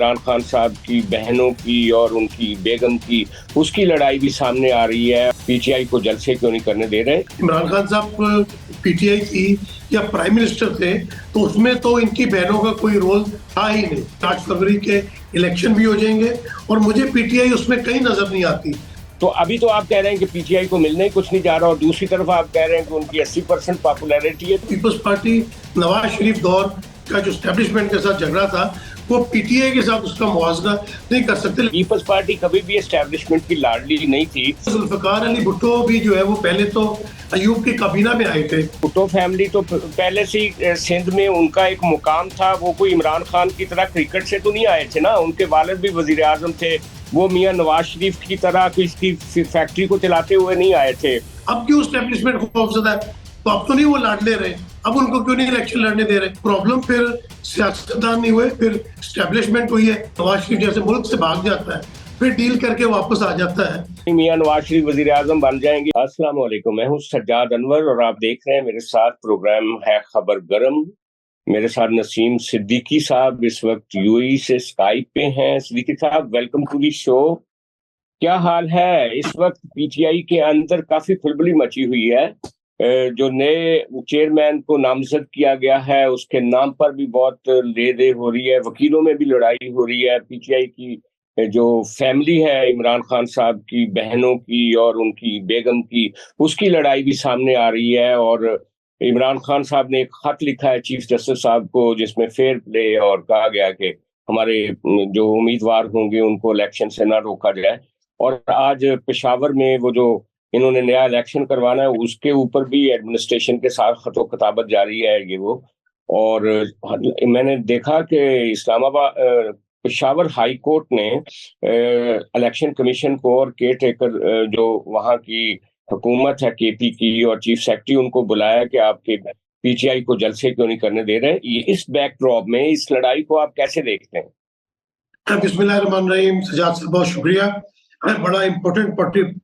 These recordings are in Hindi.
इमरान खान साहब की बहनों की और उनकी बेगम की, उसकी लड़ाई भी सामने आ रही है। पीटीआई को जलसे क्यों नहीं करने दे रहे? इमरान खान साहब पीटीआई थी या प्राइम मिनिस्टर थे, तो उसमें तो इनकी बहनों का कोई रोल था ही नहीं। 8 फरवरी के इलेक्शन भी हो जाएंगे और मुझे पीटीआई उसमें कहीं नजर नहीं आती। तो अभी तो आप कह रहे हैं कि पीटीआई को मिलने ही कुछ नहीं जा रहा, और दूसरी तरफ आप कह रहे हैं कि उनकी 80% पॉपुलैरिटी है। पीपल्स पार्टी नवाज शरीफ दौर का जो एस्टेब्लिशमेंट के साथ झगड़ा था, वो पीटीआई के साथ उसका मुआवजा नहीं कर सकते। पीपल्स पार्टी कभी भी एस्टेब्लिशमेंट की लाडली नहीं थी। जुल्फकार अली भुट्टो भी जो है वो पहले तो अयूब की काबीना में आए थे। भुट्टो फैमिली तो पहले से ही सिंध में उनका एक मुकाम था। वो कोई इमरान खान की तरह क्रिकेट से तो नहीं आए थे ना। उनके वालिद भी वजीर आजम थे। वो मियां नवाज शरीफ की तरह किसी फैक्ट्री को चलाते हुए नहीं आए थे। अब क्यों एस्टेब्लिशमेंट खौफजदा है? तो अब तो नहीं वो लड़ ले रहे, अब उनको क्यों नहीं इलेक्शन लड़ने दे रहे? प्रॉब्लम फिर सियासतदान नहीं हुए, फिर एस्टेब्लिशमेंट हुई है। नवाज शरीफ जैसे मुल्क से भाग जाता है, फिर डील करके वापस आ जाता है। मियां नवाज शरीफ वजीर आजम बन जाएंगे। अस्सलाम वालेकुम, मैं हूँ सज्जाद अनवर और आप देख रहे हैं मेरे साथ प्रोग्राम है खबर गरम। मेरे साथ नसीम सिद्दीकी साहब इस वक्त यूएई से स्काइप पे हैं। सिद्दीकी साहब, वेलकम टू दी शो। क्या हाल है? इस वक्त पीटीआई के अंदर काफी खलबली मची हुई है। जो नए चेयरमैन को नामजद किया गया है, उसके नाम पर भी बहुत ले दे हो रही है। वकीलों में भी लड़ाई हो रही है। पीटीआई की जो फैमिली है, इमरान खान साहब की बहनों की और उनकी बेगम की, उसकी लड़ाई भी सामने आ रही है। और इमरान खान साहब ने एक खत लिखा है चीफ जस्टिस साहब को, जिसमें फेयर प्ले और कहा गया कि हमारे जो उम्मीदवार होंगे उनको इलेक्शन से ना रोका जाए। और आज पेशावर में वो जो इन्होंने नया इलेक्शन करवाना है, उसके ऊपर भी एडमिनिस्ट्रेशन के साथ खतो खताबत जारी है ये वो। और मैंने देखा कि इस्लामाबाद पेशावर हाई कोर्ट ने इलेक्शन कमीशन को और केयर टेकर जो वहाँ की हुकूमत है केपी की और चीफ सेक्रेटरी, उनको बुलाया कि आपके पीटीआई को जलसे क्यों नहीं करने दे रहे। इस बैकड्रॉप में इस लड़ाई को आप कैसे देखते हैं? बिस्मिल्लाहिर्रहमानिर्रहीम। सजाद साहब, बहुत शुक्रिया। बड़ा इम्पोर्टेंट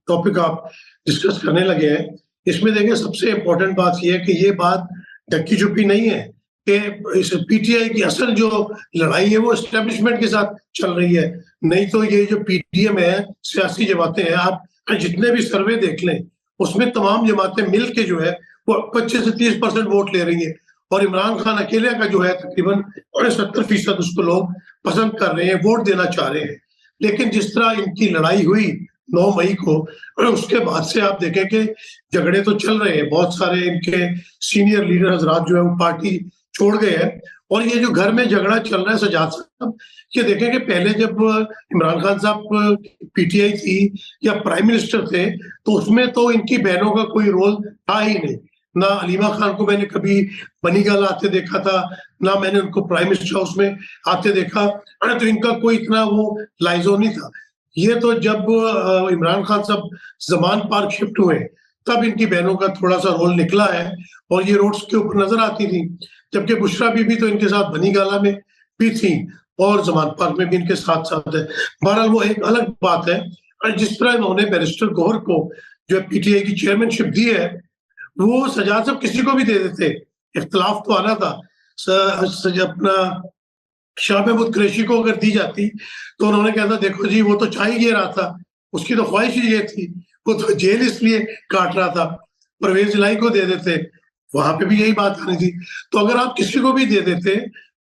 टॉपिक आप डिस्कस करने लगे हैं। इसमें देखिए, सबसे इम्पोर्टेंट बात यह है कि ये बात ढक्की छुपी नहीं है कि इस पीटीआई की असल जो लड़ाई है वो एस्टेब्लिशमेंट के साथ चल रही है। नहीं तो ये जो पीडीएम है, सियासी जमातें हैं, आप जितने भी सर्वे देख लें, उसमें तमाम जमातें मिल के जो है वो 25 से 30% वोट ले रही है। और इमरान खान अकेले का जो है तकरीबन 70% उसको लोग पसंद कर रहे हैं, वोट देना चाह रहे हैं। लेकिन जिस तरह इनकी लड़ाई हुई 9 मई को, उसके बाद से आप देखें कि झगड़े तो चल रहे हैं। बहुत सारे इनके सीनियर लीडर हजरात जो है वो पार्टी छोड़ गए हैं। और ये जो घर में झगड़ा चल रहा है सजाद साहब, ये देखें कि पहले जब इमरान खान साहब पीटीआई थी या प्राइम मिनिस्टर थे, तो उसमें तो इनकी बहनों का कोई रोल था ही नहीं। ना अलीमा खान को मैंने कभी बनीगल आते देखा था, ना मैंने उनको प्राइम मिनिस्टर हाउस में आते देखा। तो इनका कोई इतना वो लाइजो नहीं था। ये तो जब इमरान खान साहब जमान पार्क शिफ्ट हुए, तब इनकी बहनों का थोड़ा सा रोल निकला है और ये रोड्स के ऊपर नजर आती थी। जबकि बुशरा बीबी तो इनके साथ बनीगाला में भी थी और जमान पार्क में भी इनके साथ साथ है। बहरहाल वो एक अलग बात है। और जिस तरह इन्होंने बैरिस्टर गौहर को जो पीटीआई की चेयरमैनशिप दी है, वो सजाद साहब किसी को भी दे देते। इख्तलाफ तो आना था। अपना शाह महमूद कुरैशी को अगर दी जाती तो उन्होंने कहता, देखो जी, वो तो चाह ही ये रहा था, उसकी तो ख्वाहिश ही ये थी, वो तो जेल इसलिए काट रहा था। परवेज इलाही को दे देते, वहां पे भी यही बात आनी थी। तो अगर आप किसी को भी दे देते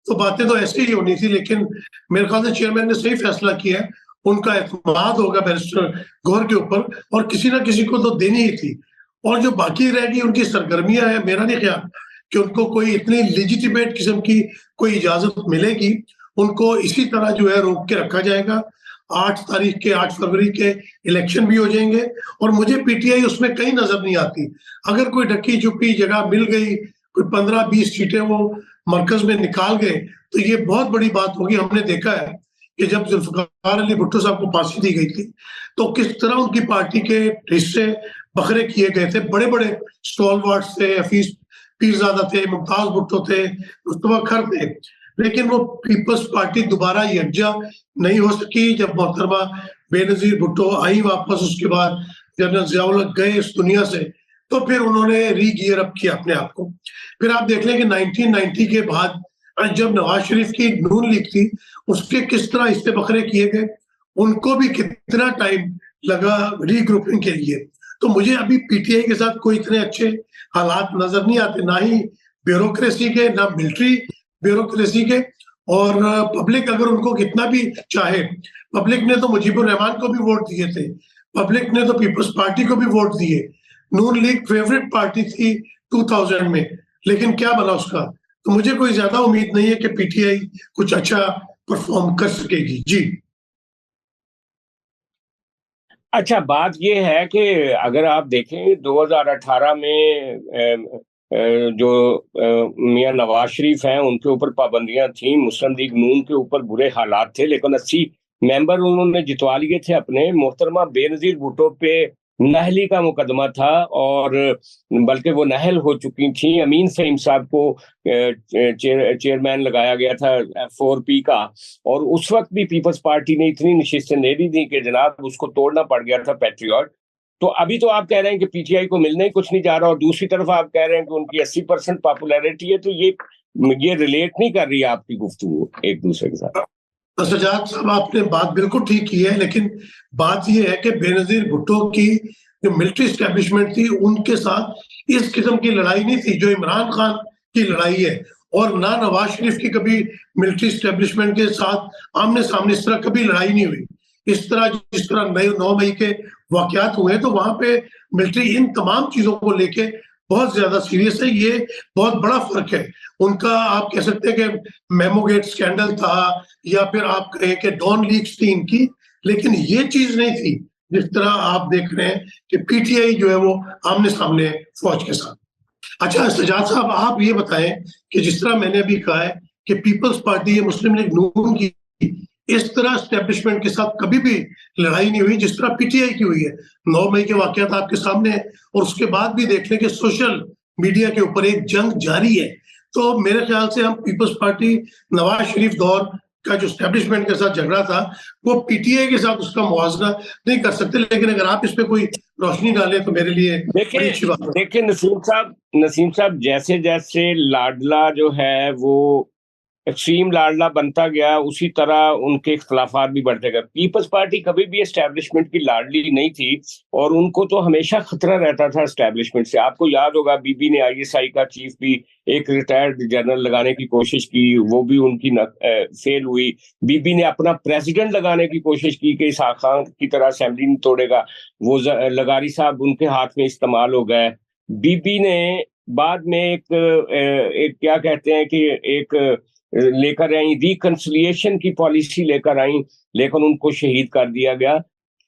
तो बातें तो ऐसे ही होनी थी। लेकिन मेरे ख्याल से चेयरमैन ने सही फैसला किया है। उनका एतमाद होगा बैरिस्टर गौहर के ऊपर, और किसी ना किसी को तो देनी ही थी। और जो बाकी रह गई उनकी सरगर्मियां हैं, मेरा नहीं ख्याल कि उनको कोई इतनी लेजिटिमेट किस्म की कोई इजाजत मिलेगी। उनको इसी तरह जो है रोक के रखा जाएगा। 8 फरवरी के इलेक्शन भी हो जाएंगे और मुझे पीटीआई उसमें कहीं नजर नहीं आती। अगर कोई ढक्की चुपी जगह मिल गई, कोई 15-20 सीटें वो मरकज में निकाल गए, तो ये बहुत बड़ी बात होगी। हमने देखा है कि जब जुल्फकार अली भुट्टो साहब को फांसी दी गई थी, तो किस तरह उनकी पार्टी के हिस्से बखरे किए गए थे। बड़े बड़े स्टॉलवर्ड्स थे, हफीज पीरजादा थे, मुमताज भुट्टो थे, मुस्तफा खर थे। लेकिन वो पीपल्स पार्टी दोबारा यकजा नहीं हो सकी। जब मोहतरमा बेनजीर भुट्टो आई वापस, उसके बाद जनरल जियाउल हक गए इस दुनिया से, तो फिर उन्होंने री गियर अप किया अपने आप को। फिर आप देख लें कि 1990 के बाद जब नवाज शरीफ की नून लीग थी, उसके किस तरह हिस्से बखरे किए गए, उनको भी कितना टाइम लगा रीग्रुपिंग के लिए। तो मुझे अभी पीटीआई के साथ कोई इतने अच्छे हालात नजर नहीं आते, ना ही ब्यूरोक्रेसी के, ना मिलिट्री ब्यूरोक्रेसी के। और पब्लिक अगर उनको कितना भी चाहे, पब्लिक ने तो मुजीबुर रहमान को भी वोट दिए थे, पब्लिक ने तो पीपल्स पार्टी को भी वोट दिए। नून लीग फेवरेट पार्टी थी 2000 में, लेकिन क्या बना उसका? तो मुझे कोई ज्यादा उम्मीद नहीं है कि पीटीआई कुछ अच्छा परफॉर्म कर सकेगी। जी अच्छा, बात ये है कि अगर आप देखें 2018 में जो मियां नवाज शरीफ हैं उनके ऊपर पाबंदियां थी, मुस्लिम लीग नून के ऊपर बुरे हालात थे, लेकिन 80 मेंबर उन्होंने जितवा लिए थे अपने। मोहतरमा बेनजीर भुट्टो पे नाअहली का मुकदमा था, और बल्कि वो नाअहल हो चुकी थी। अमीन फहीम साहब को चेयरमैन लगाया गया था F4P का, और उस वक्त भी पीपल्स पार्टी ने इतनी नशिस्तें दे दी थी कि जनाब उसको तोड़ना पड़ गया था पैट्रियट। तो अभी तो आप कह रहे हैं कि पीटीआई को मिलने ही कुछ नहीं जा रहा, और दूसरी तरफ आप कह रहे हैं कि उनकी 80% पॉपुलैरिटी है। तो ये रिलेट नहीं कर रही है आपकी गुफ्तगू एक दूसरे के साथ। सजाद साहब, आपने बात बिल्कुल ठीक की है, लेकिन बात यह है कि बेनजीर भुट्टो की जो मिलिट्री स्टैब्लिशमेंट थी, उनके साथ इस किस्म की लड़ाई नहीं थी जो इमरान खान की लड़ाई है। और ना नवाज शरीफ की कभी मिलिट्री स्टैब्लिशमेंट के साथ आमने सामने इस तरह कभी लड़ाई नहीं हुई। इस तरह जिस तरह 9 मई के वाकयात हुए, तो वहां पे मिलिट्री इन तमाम चीजों को लेके बहुत ज्यादा सीरियस है। ये बहुत बड़ा फर्क है उनका। आप कह सकते हैं कि मेमोगेट स्कैंडल था, या फिर आप कहें कि डॉन लीक्स थी इनकी, लेकिन ये चीज नहीं थी जिस तरह आप देख रहे हैं कि पीटीआई जो है वो आमने सामने फौज के साथ। अच्छा सजाद साहब, आप ये बताएं कि जिस तरह मैंने अभी कहा है कि पीपल्स पार्टी या मुस्लिम लीग नून की इस तरह एस्टेब्लिशमेंट के साथ कभी भी लड़ाई नहीं हुई जिस तरह पीटीआई की हुई है। 9 मई के वाकयात आपके सामने है, और उसके बाद भी देख लें कि सोशल मीडिया के ऊपर एक जंग जारी है। तो मेरे ख्याल से हम पीपल्स पार्टी नवाज शरीफ दौर का जो एस्टेब्लिशमेंट के साथ झगड़ा था, वो पीटीआई के साथ उसका मुआवजा नहीं कर सकते। लेकिन अगर आप इस पे कोई रोशनी डालें तो मेरे लिए बड़ी अच्छी बात है। देखिए नसीम साहब, जैसे जैसे लाडला जो है वो एक्सट्रीम लाडला बनता गया, उसी तरह उनके इख्तलाफात भी बढ़ते गए। पीपल्स पार्टी कभी भी एस्टैब्लिशमेंट की लाडली नहीं थी, और उनको तो हमेशा खतरा रहता था एस्टैब्लिशमेंट से। आपको याद होगा बीबी ने आईएसआई का चीफ भी एक रिटायर्ड जनरल लगाने की कोशिश की, वो भी उनकी फेल हुई। बीबी ने अपना प्रेसिडेंट लगाने की कोशिश की कि इसहाक खान की तरह असेंबली नहीं तोड़ेगा, वो लगारी साहब उनके हाथ में इस्तेमाल हो गए। बीबी ने बाद में एक क्या कहते हैं कि एक लेकर आई, रिकंसिलिएशन की पॉलिसी लेकर आई, लेकिन उनको शहीद कर दिया गया।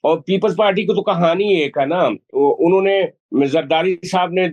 और पीपल्स पार्टी की तो कहानी एक है ना, उन्होंने जरदारी साहब ने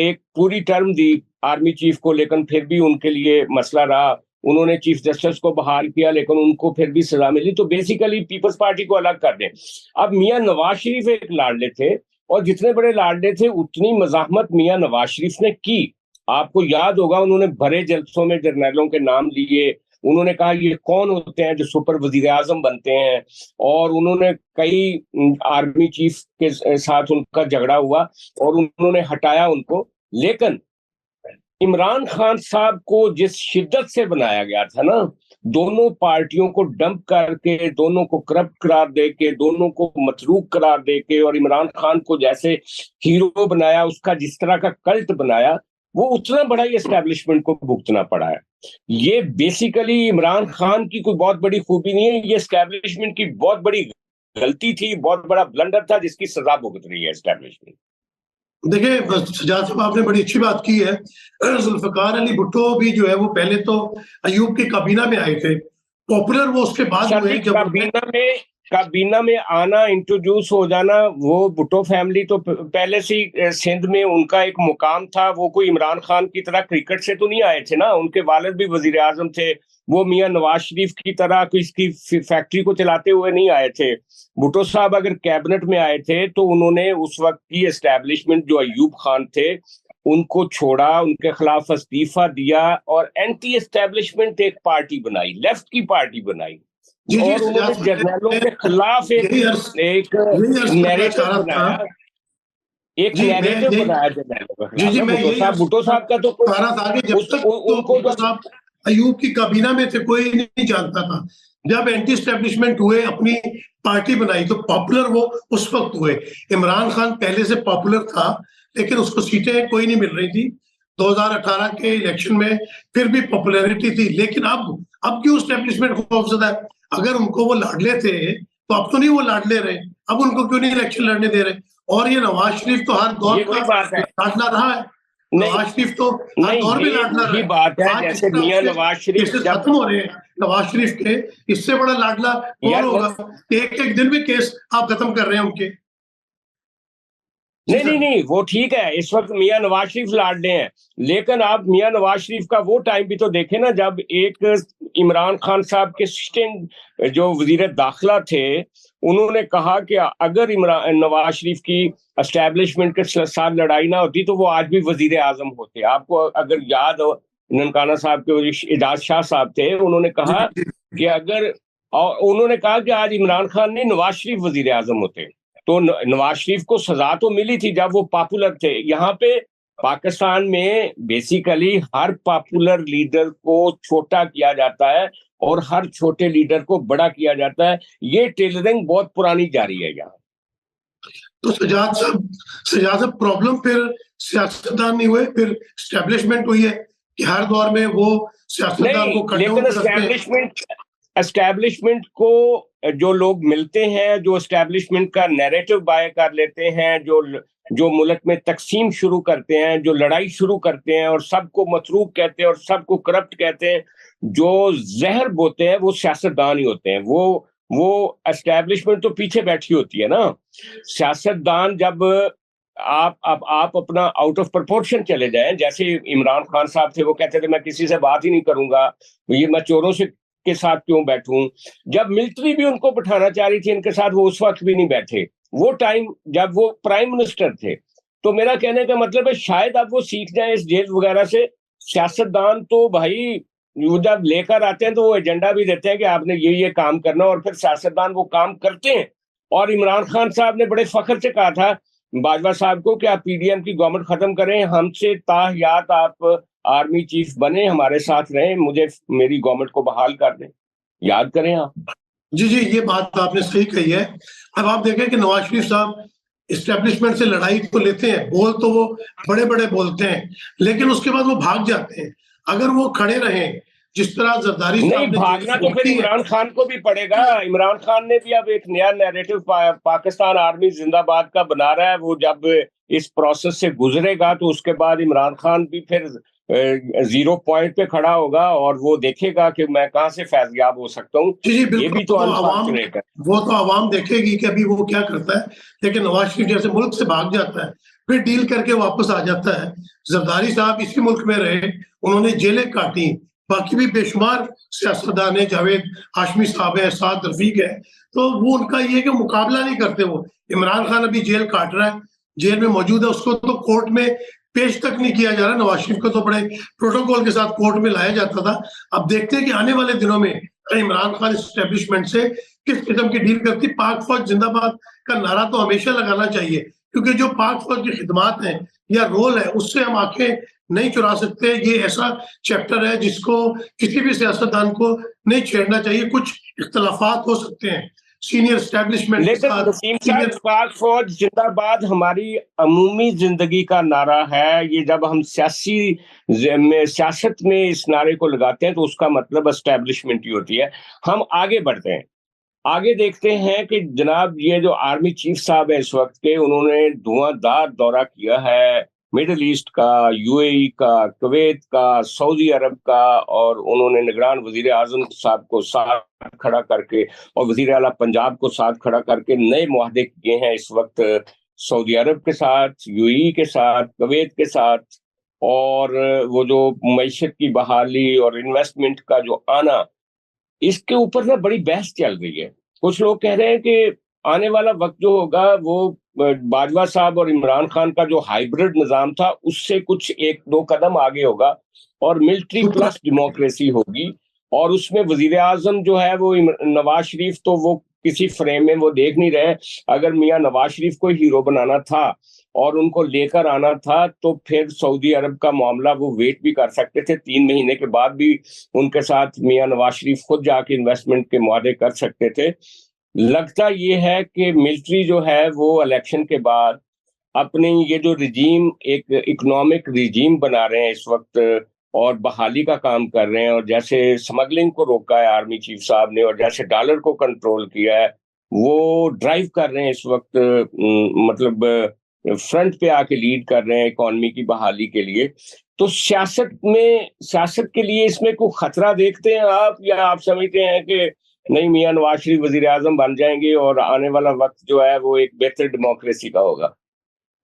एक पूरी टर्म दी आर्मी चीफ को, लेकिन फिर भी उनके लिए मसला रहा। उन्होंने चीफ जस्टिस को बहाल किया, लेकिन उनको फिर भी सजा मिली। तो बेसिकली पीपल्स पार्टी को अलग कर दें। अब मियां नवाज शरीफ एक लाडले थे, और जितने बड़े लाडले थे उतनी मजाहमत मियां नवाज शरीफ ने की। आपको याद होगा उन्होंने भरे जलसों में जर्नैलों के नाम लिए, उन्होंने कहा ये कौन होते हैं जो सुपर वजीर आजम बनते हैं, और उन्होंने कई आर्मी चीफ के साथ उनका झगड़ा हुआ और उन्होंने हटाया उनको। लेकिन इमरान खान साहब को जिस शिद्दत से बनाया गया था ना, दोनों पार्टियों को डंप करके, दोनों को करप्ट करार दे के, दोनों को मतरूक करार दे के, और इमरान खान को जैसे हीरो बनाया, उसका जिस तरह का कल्ट बनाया, वो उतना बड़ा ही एस्टैब्लिशमेंट को भुगतना पड़ा है। ये बेसिकली इमरान खान की कोई बहुत बड़ी खूबी नहीं है, ये एस्टैब्लिशमेंट की बहुत बड़ी गलती थी, बहुत बड़ा ब्लंडर था, जिसकी सजा भुगत रही है एस्टैब्लिशमेंट। देखिए सजाद साहब, आपने बड़ी अच्छी बात की है। जुल्फकार अली भुट्टो भी जो है वो पहले तो अयूब की काबीना में आए थे, पॉपुलर वो उसके बाद हुए जब काबीना में आना, इंट्रोड्यूस हो जाना। वो भुट्टो फैमिली तो पहले से ही सिंध में उनका एक मुकाम था। वो कोई इमरान खान की तरह क्रिकेट से तो नहीं आए थे ना, उनके वालिद भी वजीर आजम थे। वो मियां नवाज शरीफ की तरह किसी फैक्ट्री को चलाते हुए नहीं आए थे। भुट्टो साहब अगर कैबिनेट में आए थे तो उन्होंने उस वक्त की एस्टैब्लिशमेंट जो अयूब खान थे उनको छोड़ा, उनके खिलाफ इस्तीफा दिया, और एंटी एस्टैब्लिशमेंट एक पार्टी बनाई, लेफ्ट की पार्टी बनाई। और उन्होंने जर्नैलों के खिलाफ एक नैरेटिव बनाया। एक जी मैं नैरेटिव यही बनाया जाए जी मैं भुट्टो साहब का तो कह रहा था कि जब तक तो उनको भुट्टो जब साहब अयूब की काबीना में थे कोई नहीं जानता था। जब एंटी एस्टेब्लिशमेंट हुए, अपनी पार्टी बनाई, तो पॉपुलर वो उस वक्त हुए। इमरान खान पहले से पॉपुलर था, लेकिन उसको सीटें कोई नहीं मिल रही थी। 2018 के इलेक्शन में फिर भी पॉपुलैरिटी थी, लेकिन अब क्यों एस्टेब्लिशमेंट खौफजदा है? अगर उनको वो लाडले थे तो अब तो नहीं वो लाडले रहे, अब उनको क्यों नहीं इलेक्शन लड़ने दे रहे? और ये नवाज शरीफ तो हर दौर ये का वही बात है। लाडला रहा है। नहीं नवाज शरीफ तो हर नहीं, दौर में ये लाडला रहा वही है। बात है आज जैसे जिस तरह मियां उसके नवाज शरीफ केसेस जब, खत्म हो रहे हैं नवाज शरीफ के, इससे बड़ा लाडला कौन यार होगा? एक एक दिन में केस आप खत्म कर रहे हैं उनके। जी नहीं नहीं सर। नहीं, वो ठीक है, इस वक्त मियां नवाज शरीफ लाडले हैं, लेकिन आप मियां नवाज शरीफ का वो टाइम भी तो देखें ना, जब एक इमरान खान साहब के असिस्टेंट जो वजीर दाखिला थे, उन्होंने कहा कि अगर इमरान नवाज शरीफ की एस्टेब्लिशमेंट के साथ लड़ाई ना होती तो वो आज भी वजीर आजम होते। आपको अगर याद हो, ननकाना साहब के एजाज शाह साहब थे, उन्होंने जी कहा जी कि अगर, और उन्होंने कहा कि आज इमरान खान नहीं नवाज शरीफ वजीर आजम होते। तो नवाज शरीफ को सजा तो मिली थी जब वो पॉपुलर थे। यहाँ पे पाकिस्तान में बेसिकली हर पॉपुलर लीडर को छोटा किया जाता है और हर छोटे लीडर को बड़ा किया जाता है। ये टेलरिंग बहुत पुरानी जारी है यहाँ। तो सजाद साहब प्रॉब्लम फिर सियासतदान नहीं हुए, फिर स्टैब्लिशमेंट हुई है कि हर दौर में वो सियासतदान नहीं, को कट लेकिन डाउन करते हैं। एस्टैब्लिशमेंट को जो लोग मिलते हैं, जो एस्टैब्लिशमेंट का नैरेटिव बाय कर लेते हैं, जो मुल्क में तकसीम शुरू करते हैं, जो लड़ाई शुरू करते हैं और सबको मतरूक कहते हैं और सबको करप्ट कहते हैं, जो जहर बोते हैं, वो सियासतदान ही होते हैं। वो एस्टैब्लिशमेंट तो पीछे बैठी होती है ना। सियासतदान जब आप अपना आउट ऑफ प्रपोर्शन चले जाएं, जैसे इमरान खान साहब थे, वो कहते थे मैं किसी से बात ही नहीं करूंगा, ये मैं चोरों से के साथ क्यों बैठूं। जब मिलिट्री भी उनको बिठाना चाह रही थी इनके साथ, वो उस वक्त भी नहीं बैठे, वो टाइम जब वो प्राइम मिनिस्टर थे। तो मेरा कहने का मतलब है शायद अब वो सीख जाए इस जेल वगैरह से। सियासतदान तो भाई वो जब लेकर आते हैं तो वो एजेंडा भी देते हैं कि आपने ये काम करना, और फिर सियासतदान वो काम करते हैं। और इमरान खान साहब ने बड़े फख्र से कहा था बाजवा साहब को कि आप पीडीएम की गवर्नमेंट खत्म करें, हमसे ताहयात आप आर्मी चीफ बने, हमारे साथ रहें, मुझे मेरी गवर्नमेंट को बहाल कर दें। याद करें आप। जी जी ये बात आपने सही कही है। अब आप देखें कि नवाज शरीफ साहब इस्टेब्लिशमेंट से लड़ाई तो लेते हैं, बोल तो वो बड़े बड़े बोलते हैं, लेकिन उसके बाद वो भाग जाते हैं। अगर वो खड़े रहें, जिस तरह जरदारी नहीं, साहब ने जेल भागना से तो फिर निकली है। इमरान खान को भी पड़ेगा। इमरान खान ने भी अब एक नया नैरेटिव पाकिस्तान आर्मी जिंदाबाद का बना रहा है। वो जब इस प्रोसेस से गुजरेगा तो उसके बाद इमरान खान भी फिर जीरो पॉइंट पे खड़ा होगा और वो देखेगा कि मैं कहां से फैजयाब हो सकता हूँ। जी जी ये बिल्कुल, भी तो अनफॉर्चुनेट है। वो तो आवाम देखेगी कि अभी वो क्या करता है। लेकिन नवाज शरीफ जैसे मुल्क से भाग जाता है, फिर डील करके वापस आ जाता है। जरदारी साहब इसी मुल्क में रहे, उन्होंने जेलें काटी, बाकी भी बेशुमार सियासतदान है, जावेद हाशमी साहब है, साद रफीक है। तो वो उनका ये है कि मुकाबला नहीं करते। वो इमरान खान अभी जेल काट रहा है, जेल में मौजूद है, उसको तो कोर्ट में पेश तक नहीं किया जा रहा। नवाज शरीफ को तो बड़े प्रोटोकॉल के साथ कोर्ट में लाया जाता था। अब देखते हैं कि आने वाले दिनों में इमरान खान इस्टेब्लिशमेंट से किस किस्म की डील करती। पाक फौज जिंदाबाद का नारा तो हमेशा लगाना चाहिए, क्योंकि जो पाक फौज की खिदमात हैं या रोल है, उससे हम आंखें नहीं चुरा सकते। ये ऐसा चैप्टर है जिसको किसी भी सियासतदान को नहीं छेड़ना चाहिए। कुछ इख्तलाफात हो सकते हैं सीनियर एस्टेब्लिशमेंट के लेकिन साथ, नसीम साहब, सीनियर। पाक फौज जिंदाबाद हमारी अमूमी जिंदगी का नारा है। ये जब हम सियासत में इस नारे को लगाते हैं तो उसका मतलब एस्टेब्लिशमेंट ही होती है। हम आगे बढ़ते हैं, आगे देखते हैं कि जनाब ये जो आर्मी चीफ साहब है इस वक्त के, उन्होंने धुआंधार दौरा किया है मिडिल ईस्ट का, यूएई का, कुवैत का, सऊदी अरब का, और उन्होंने निगरान वजीर आजम साहब को साथ खड़ा करके और वजीर आला पंजाब को साथ खड़ा करके नए मुआहदे किए हैं इस वक्त सऊदी अरब के साथ, यूएई के साथ, कुवैत के साथ। और वो जो मईशत की बहाली और इन्वेस्टमेंट का जो आना, इसके ऊपर ना बड़ी बहस चल रही है। कुछ लोग कह रहे हैं कि आने वाला वक्त जो होगा वो बाजवा साहब और इमरान खान का जो हाइब्रिड निजाम था उससे कुछ एक दो कदम आगे होगा और मिलिट्री प्लस डेमोक्रेसी होगी। और उसमें वजीर आजम जो है वो नवाज शरीफ तो वो किसी फ्रेम में वो देख नहीं रहे। अगर मियां नवाज शरीफ को हीरो बनाना था और उनको लेकर आना था, तो फिर सऊदी अरब का मामला वो वेट भी कर सकते थे, 3 महीने के बाद भी उनके साथ मियां नवाज शरीफ खुद जाके इन्वेस्टमेंट के मुआहदे कर सकते थे। लगता ये है कि मिलिट्री जो है वो इलेक्शन के बाद अपने ये जो रिजीम, एक इकोनॉमिक रिजीम बना रहे हैं इस वक्त, और बहाली का काम कर रहे हैं, और जैसे स्मगलिंग को रोका है आर्मी चीफ साहब ने, और जैसे डॉलर को कंट्रोल किया है, वो ड्राइव कर रहे हैं इस वक्त, मतलब फ्रंट पे आके लीड कर रहे हैं इकोनॉमी की बहाली के लिए। तो सियासत के लिए इसमें कोई खतरा देखते हैं आप, या आप समझते हैं कि नहीं, मियां नवाज शरीफ वजीर आजम बन जाएंगे और आने वाला वक्त जो है वो एक बेहतर डेमोक्रेसी का होगा?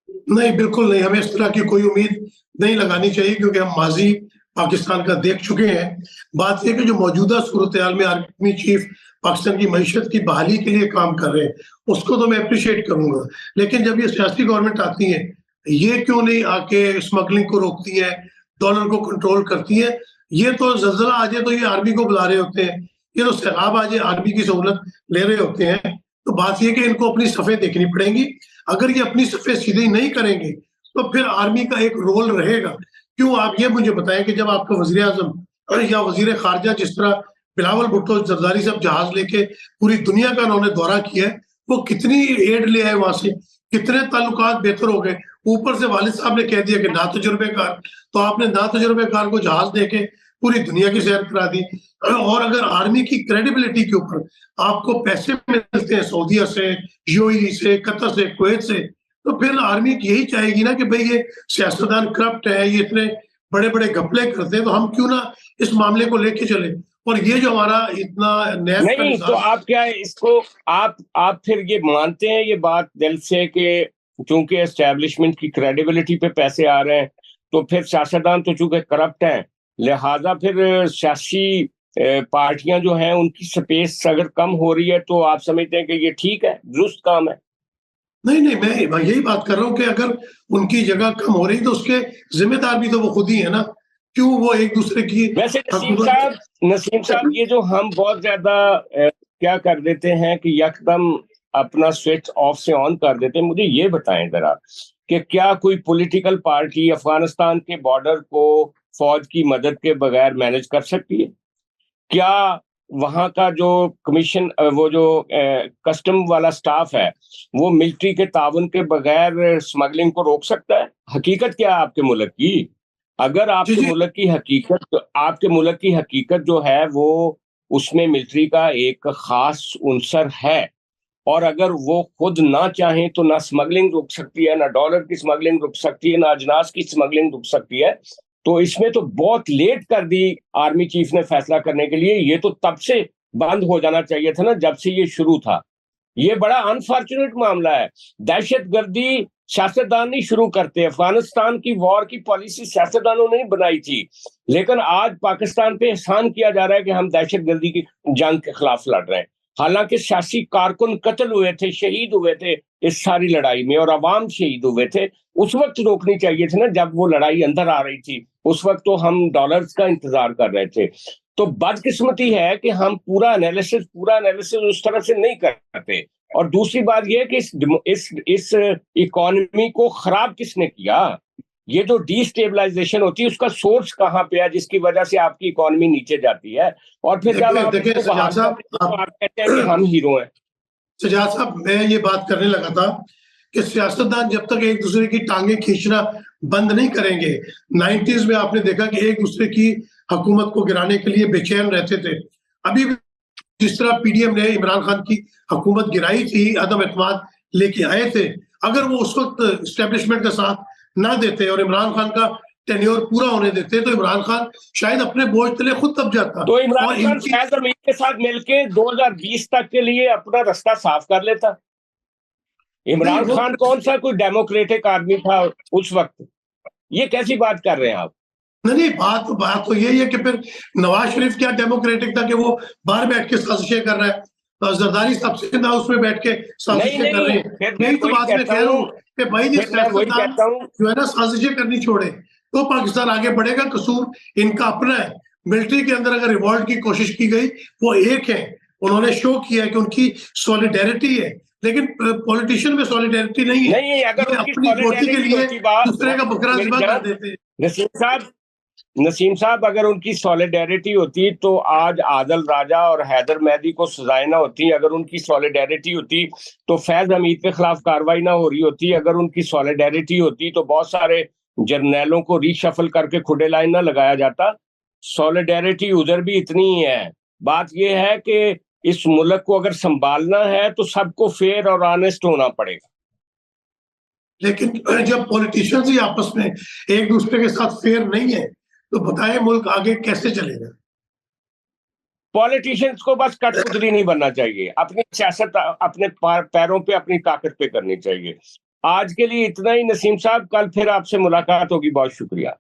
नहीं, बिल्कुल नहीं, हमें इस तरह की कोई उम्मीद नहीं लगानी चाहिए, क्योंकि हम माजी पाकिस्तान का देख चुके हैं। बात यह कि जो मौजूदा सूरत हाल में आर्मी चीफ पाकिस्तान की मईशत की बहाली के लिए काम कर रहे हैं, उसको तो मैं अप्रिशिएट करूंगा, लेकिन जब ये सियासी गवर्नमेंट आती है, ये क्यों नहीं आके स्मगलिंग को रोकती है, डॉलर को कंट्रोल करती है? ये तो जल्जला आ जाए तो ये आर्मी को बुला रहे होते हैं, ये तो सैलाब आ जाए आर्मी की सहूलत ले रहे होते हैं। तो बात यह कि इनको अपनी सफे देखनी पड़ेंगी। अगर ये अपनी सफे सीधी नहीं करेंगे तो फिर आर्मी का एक रोल रहेगा। क्यों, आप ये मुझे बताएं कि जब आपका वजीर आजम या वजीर खारजा, जिस तरह बिलावल भुट्टो जरदारी साहब जहाज लेके पूरी दुनिया का उन्होंने दौरा किया है, वो कितनी एड ले आए वहां से, कितने ताल्लुकात बेहतर हो गए। ऊपर से वालिद साहब ने कह दिया कि ना तजुर्बेकार, तो आपने ना तजुर्बेकार को जहाज देके पूरी दुनिया की सैर करा दी। और अगर आर्मी की क्रेडिबिलिटी के ऊपर आपको पैसे मिलते हैं सऊदीया से, यूएई से, कतर से, कुवैत से, तो फिर आर्मी यही चाहेगी ना कि भाई ये सियासतदान करप्ट है, ये इतने बड़े बड़े घपले करते हैं, तो हम क्यों ना इस मामले को लेके चले। और ये जो हमारा इतना नैब का नहीं, तो आप क्या इसको आप फिर ये मानते हैं ये बात दिल से कि चूंकि एस्टेब्लिशमेंट की क्रेडिबिलिटी पे पैसे आ रहे हैं, तो फिर सियासतदान तो चूंकि करप्ट हैं, लिहाजा फिर सियासी पार्टियां जो हैं उनकी स्पेस अगर कम हो रही है, तो आप समझते हैं कि ये ठीक है, दुरुस्त काम है? नहीं नहीं, मैं यही बात कर रहा हूँ कि अगर उनकी जगह कम हो रही तो उसके जिम्मेदार भी तो वो खुद ही है ना। क्यों वो एक दूसरे की वैसे नसीम साहब, ये जो हम बहुत ज्यादा क्या कर देते हैं कि यकदम अपना स्विच ऑफ से ऑन कर देते हैं, मुझे ये बताएं जरा कि क्या कोई पॉलिटिकल पार्टी अफगानिस्तान के बॉर्डर को फौज की मदद के बगैर मैनेज कर सकती है? क्या वहां का जो कमीशन, वो जो कस्टम वाला स्टाफ है, वो मिलिट्री के ताउन के बगैर स्मगलिंग को रोक सकता है? हकीकत क्या है आपके मुल्क की? अगर आपके मुल्क की हकीकत जो है वो, उसमें मिलिट्री का एक खास उनसर है, और अगर वो खुद ना चाहें तो ना स्मगलिंग रुक सकती है, ना डॉलर की स्मगलिंग रुक सकती है, ना अजनास की स्मगलिंग रुक सकती है। तो इसमें तो बहुत लेट कर दी आर्मी चीफ ने फैसला करने के लिए। ये तो तब से बंद हो जाना चाहिए था ना, जब से ये शुरू था। ये बड़ा अनफॉर्चुनेट मामला है। दहशतगर्दी सियासतदान नहीं शुरू करते। अफगानिस्तान की वॉर की पॉलिसी सियासतदानों ने बनाई थी, लेकिन आज पाकिस्तान पे एहसान किया जा रहा है कि हम दहशतगर्दी की जंग के खिलाफ लड़ रहे हैं। हालांकि सियासी कारकुन कत्ल हुए थे, शहीद हुए थे इस सारी लड़ाई में, और अवाम शहीद हुए थे। उस वक्त रोकनी चाहिए थी ना, जब वो लड़ाई अंदर आ रही थी। उस वक्त तो हम डॉलर्स का इंतजार कर रहे थे। तो बदकिस्मती है कि हम पूरा एनालिसिस उस तरह से नहीं करते। और दूसरी बात यह है कि इस इकोनॉमी को खराब किसने किया? ये जो डिस्टेबलाइजेशन होती है उसका सोर्स कहाँ पे है, जिसकी वजह से आपकी इकोनॉमी नीचे जाती है? और फिर जब आप कहते हैं कि हम हीरो हैं। सजाद साहब, मैं ये बात करने लगा था कि सियासतदान जब तक एक दूसरे की टांगे खींचना बंद नहीं करेंगे, 90s में आपने देखा कि एक दूसरे की हुकूमत को गिराने के लिए बेचैन रहते थे। अभी जिस तरह पीडीएम ने इमरान खान की हुकूमत गिराई थी, अदम एतमाद लेके आए थे, अगर वो उस वक्त एस्टेब्लिशमेंट का साथ ना देते और इमरान खान का टेन्योर पूरा होने देते, तो इमरान खान शायद अपने बोझ तले खुद दब जाता। तो इमरान खान शायद अमीर के साथ मिलके 2020 तक के लिए अपना रास्ता साफ कर लेता। इमरान खान कौन सा कोई डेमोक्रेटिक आदमी था उस वक्त? ये कैसी बात कर रहे हैं आप? नहीं, बात तो यही है कि फिर नवाज शरीफ क्या डेमोक्रेटिक था कि वो बाहर बैठ के साजिशें कर रहा है, जरदारी साहब से ना उसमें बैठ के साजिशें कर रहे हैं। यही तो बात मैं कह रहा हूँ कि भाई ये जो है ना साजिशें करनी छोड़े तो पाकिस्तान आगे बढ़ेगा। कसूर इनका अपना है। मिलिट्री के अंदर अगर रिवॉल्ट की कोशिश की गई, वो एक है, उन्होंने शो किया कि उनकी सॉलिडेरिटी है, लेकिन पॉलिटिशियन में सॉलिडेरिटी नहीं है। नहीं, अगर उनकी अपनी वोटी के सॉलिडेरिटी लिए होती बात, दूसरे का बकरा मेरी ज़िबा कर जान देते हैं। नसीम साहब, अगर उनकी सॉलिडेरिटी होती तो आज आदल राजा और हैदर मेहदी को सजाएं ना होती। अगर उनकी सॉलिडेरिटी होती तो फैज हमीद के खिलाफ कार्रवाई ना हो रही होती। अगर उनकी सॉलिडेरिटी होती तो बहुत सारे जर्नैलों को रीशफल करके खुडे लाइन ना लगाया जाता। सॉलिडेरिटी उधर भी इतनी ही है। बात यह है कि इस मुल्क को अगर संभालना है तो सबको फेयर और ऑनेस्ट होना पड़ेगा। लेकिन जब पॉलिटिशियंस ही आपस में एक दूसरे के साथ फेयर नहीं है तो बताएं मुल्क आगे कैसे चलेगा। पॉलिटिशियंस को बस कठपुतली नहीं बनना चाहिए, अपनी सियासत अपने पैरों पे, अपनी ताकत पे करनी चाहिए। आज के लिए इतना ही नसीम साहब, कल फिर आपसे मुलाकात होगी। बहुत शुक्रिया।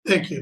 Thank you.